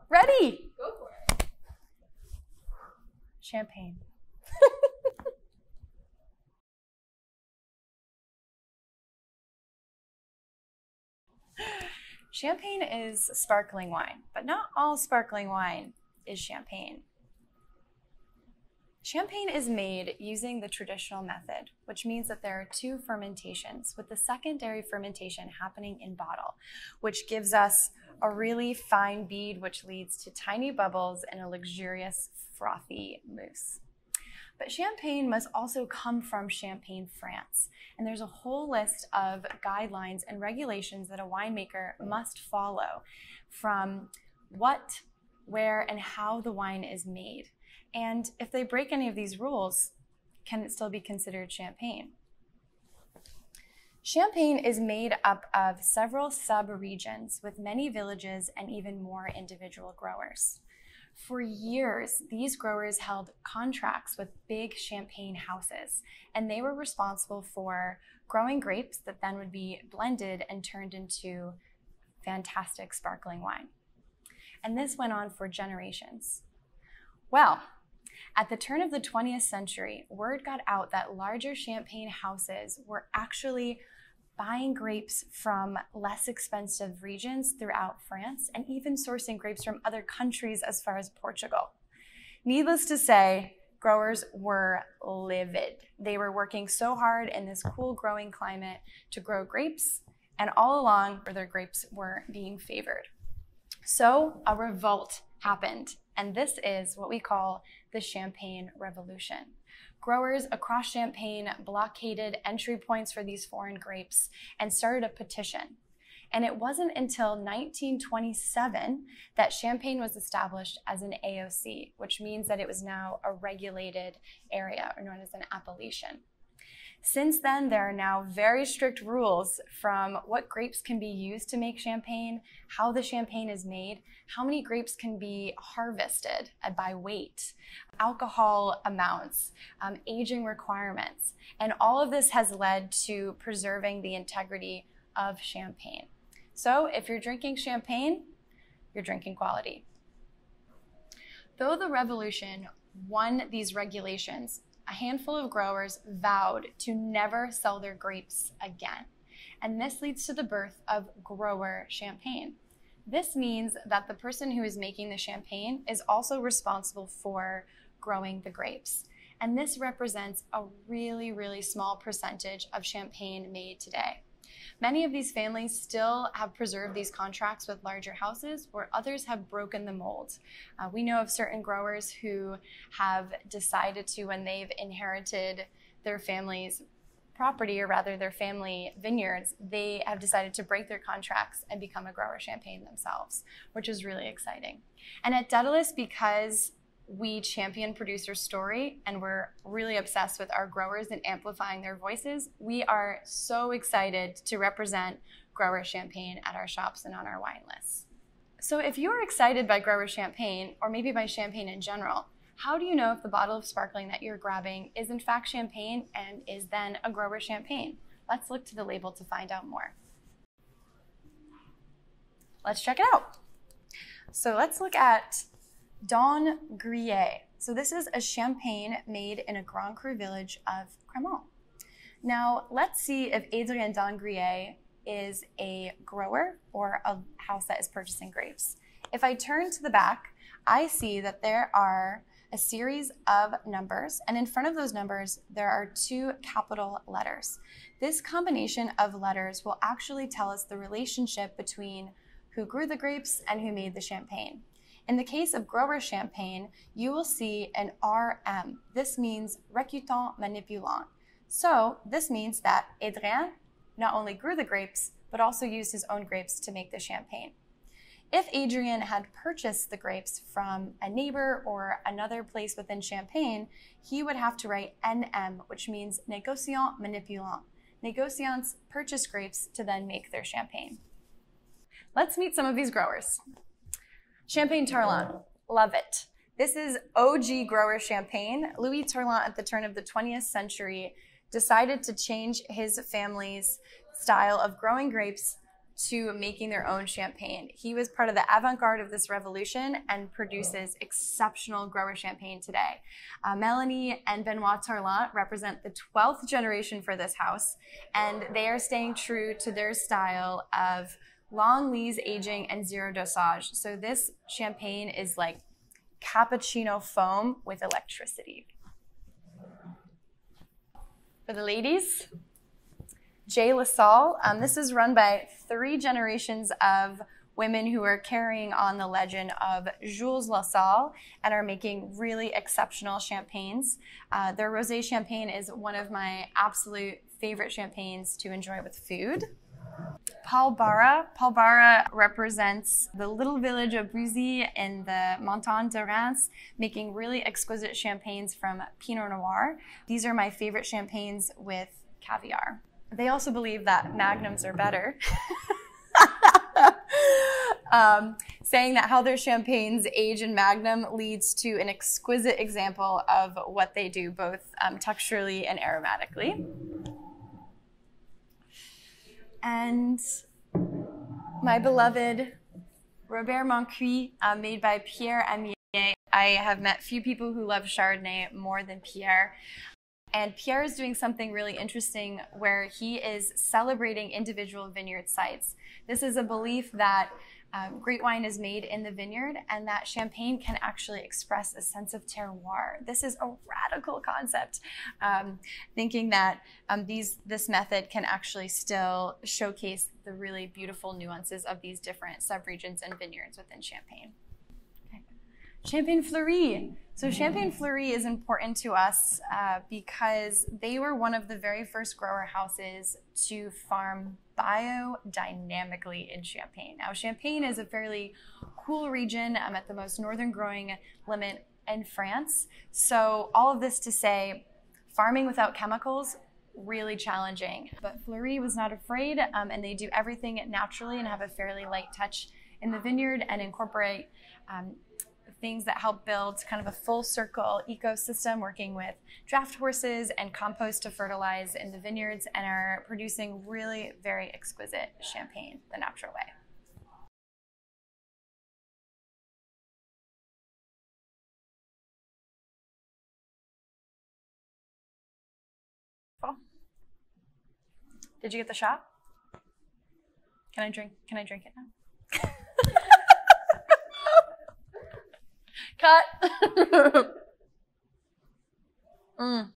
Ready? Go for it. Champagne. Champagne is sparkling wine, but not all sparkling wine is champagne. Champagne is made using the traditional method, which means that there are 2 fermentations, with the secondary fermentation happening in bottle, which gives us a really fine bead, which leads to tiny bubbles and a luxurious, frothy mousse. But champagne must also come from Champagne, France. And there's a whole list of guidelines and regulations that a winemaker must follow, from what, where, and how the wine is made. And if they break any of these rules, can it still be considered champagne? Champagne is made up of several sub-regions with many villages and even more individual growers. For years, these growers held contracts with big champagne houses, and they were responsible for growing grapes that then would be blended and turned into fantastic sparkling wine. And this went on for generations. Well, at the turn of the 20th century, word got out that larger champagne houses were actually buying grapes from less expensive regions throughout France and even sourcing grapes from other countries as far as Portugal. Needless to say, growers were livid. They were working so hard in this cool growing climate to grow grapes, and all along their grapes were being favored. So a revolt happened, and this is what we call the Champagne Revolution. Growers across Champagne blockaded entry points for these foreign grapes and started a petition. And it wasn't until 1927 that Champagne was established as an AOC, which means that it was now a regulated area, or known as an appellation. Since then, there are now very strict rules from what grapes can be used to make champagne, how the champagne is made, how many grapes can be harvested by weight, alcohol amounts, aging requirements. And all of this has led to preserving the integrity of champagne. So if you're drinking champagne, you're drinking quality. Though the revolution won these regulations, a handful of growers vowed to never sell their grapes again. And this leads to the birth of grower champagne. This means that the person who is making the champagne is also responsible for growing the grapes. And this represents a really, really small percentage of champagne made today. Many of these families still have preserved these contracts with larger houses, where others have broken the mold. We know of certain growers who have decided to, when they've inherited their family's property, or rather their family vineyards, they have decided to break their contracts and become a grower champagne themselves, which is really exciting. And at Dedalus, because we champion producer story and we're really obsessed with our growers and amplifying their voices, we are so excited to represent grower champagne at our shops and on our wine lists. So if you are excited by grower champagne, or maybe by champagne in general, how do you know if the bottle of sparkling that you're grabbing is in fact champagne and is then a grower champagne? Let's look to the label to find out more. Let's check it out. So let's look at Dhondt-Grellet. So this is a champagne made in a Grand Cru village of Cremant. Now let's see if Adrien Dhondt-Grellet is a grower or a house that is purchasing grapes. If I turn to the back, I see that there are a series of numbers, and in front of those numbers there are 2 capital letters. This combination of letters will actually tell us the relationship between who grew the grapes and who made the champagne. In the case of grower champagne, you will see an RM. This means Récoltant-Manipulant. So this means that Adrien not only grew the grapes, but also used his own grapes to make the champagne. If Adrien had purchased the grapes from a neighbor or another place within Champagne, he would have to write NM, which means Négociant Manipulant. Negociants purchase grapes to then make their champagne. Let's meet some of these growers. Champagne Turlin, love it. This is OG grower champagne. Louis Turlin, at the turn of the 20th century, decided to change his family's style of growing grapes to making their own champagne. He was part of the avant-garde of this revolution and produces exceptional grower champagne today. Melanie and Benoit Tarlant represent the 12th generation for this house, and they are staying true to their style of long lees aging and zero dosage. So this champagne is like cappuccino foam with electricity. For the ladies, J. LaSalle. This is run by 3 generations of women who are carrying on the legend of Jules LaSalle and are making really exceptional champagnes. Their rosé champagne is one of my absolute favorite champagnes to enjoy with food. Paul Barra. Paul Barra represents the little village of Buzy in the Montagne de Reims, making really exquisite champagnes from Pinot Noir. These are my favorite champagnes with caviar. They also believe that magnums are better, saying that how their champagnes age in magnum leads to an exquisite example of what they do, both texturally and aromatically. And my beloved Robert Moncuit, made by Pierre Amier. I have met few people who love Chardonnay more than Pierre. And Pierre is doing something really interesting where he is celebrating individual vineyard sites. This is a belief that great wine is made in the vineyard and that champagne can actually express a sense of terroir. This is a radical concept, thinking that this method can actually still showcase the really beautiful nuances of these different subregions and vineyards within Champagne. Okay. Champagne Fleury. So Champagne Fleury is important to us because they were one of the very first grower houses to farm biodynamically in Champagne. Now, Champagne is a fairly cool region at the most northern growing limit in France. So all of this to say, farming without chemicals, really challenging. But Fleury was not afraid, and they do everything naturally and have a fairly light touch in the vineyard and incorporate things that help build kind of a full circle ecosystem, working with draft horses and compost to fertilize in the vineyards, and are producing really very exquisite champagne the natural way. Did you get the shot? Can I drink it now? Cut.